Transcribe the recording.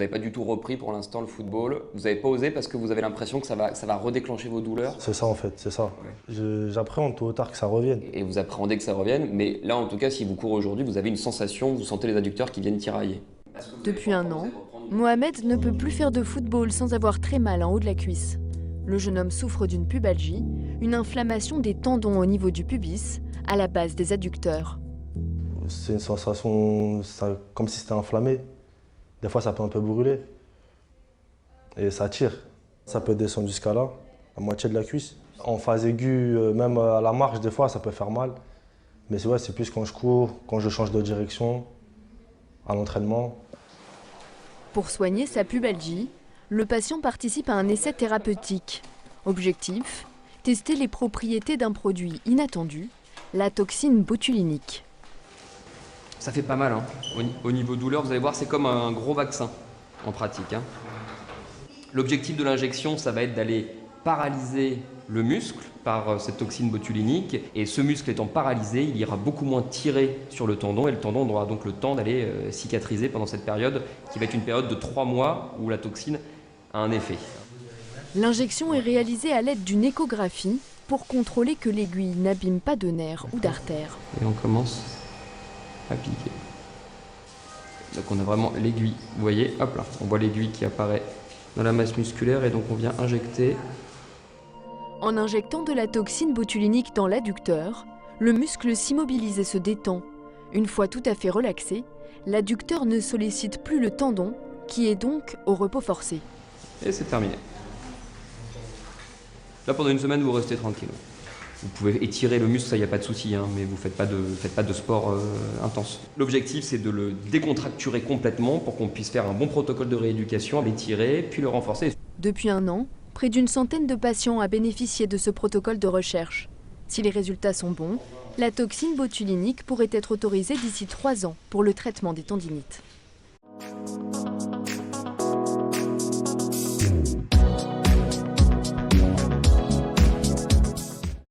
n'avez pas du tout repris pour l'instant le football. Vous n'avez pas osé parce que vous avez l'impression que ça va redéclencher vos douleurs. C'est ça en fait, c'est ça. J'appréhende tôt ou tard que ça revienne. Et vous appréhendez que ça revienne, mais là en tout cas, si vous courez aujourd'hui, vous avez une sensation, vous sentez les adducteurs qui viennent tirailler. Depuis un an, Mohamed ne peut plus faire de football sans avoir très mal en haut de la cuisse. Le jeune homme souffre d'une pubalgie, une inflammation des tendons au niveau du pubis, à la base des adducteurs. C'est une sensation comme si c'était inflammé. Des fois, ça peut un peu brûler. Et ça tire. Ça peut descendre jusqu'à là, la moitié de la cuisse. En phase aiguë, même à la marche, des fois, ça peut faire mal. Mais c'est plus quand je cours, quand je change de direction, à l'entraînement. Pour soigner sa pubalgie, le patient participe à un essai thérapeutique. Objectif, tester les propriétés d'un produit inattendu, la toxine botulinique. Ça fait pas mal, hein. Au niveau douleur, vous allez voir, c'est comme un gros vaccin en pratique, hein. L'objectif de l'injection, ça va être d'aller paralyser le muscle par cette toxine botulinique. Et ce muscle étant paralysé, il ira beaucoup moins tirer sur le tendon. Et le tendon aura donc le temps d'aller cicatriser pendant cette période, qui va être une période de 3 mois où la toxine a un effet. L'injection est réalisée à l'aide d'une échographie pour contrôler que l'aiguille n'abîme pas de nerfs ou d'artères. Et on commence à piquer. Donc on a vraiment l'aiguille. Vous voyez, hop là, on voit l'aiguille qui apparaît dans la masse musculaire et donc on vient injecter. En injectant de la toxine botulinique dans l'adducteur, le muscle s'immobilise et se détend. Une fois tout à fait relaxé, l'adducteur ne sollicite plus le tendon, qui est donc au repos forcé. Et c'est terminé. Là, pendant une semaine, vous restez tranquille. Vous pouvez étirer le muscle, ça, il n'y a pas de souci, hein, mais vous faites pas de sport intense. L'objectif, c'est de le décontracturer complètement pour qu'on puisse faire un bon protocole de rééducation, l'étirer, puis le renforcer. Depuis un an, près d'une centaine de patients a bénéficié de ce protocole de recherche. Si les résultats sont bons, la toxine botulinique pourrait être autorisée d'ici 3 ans pour le traitement des tendinites.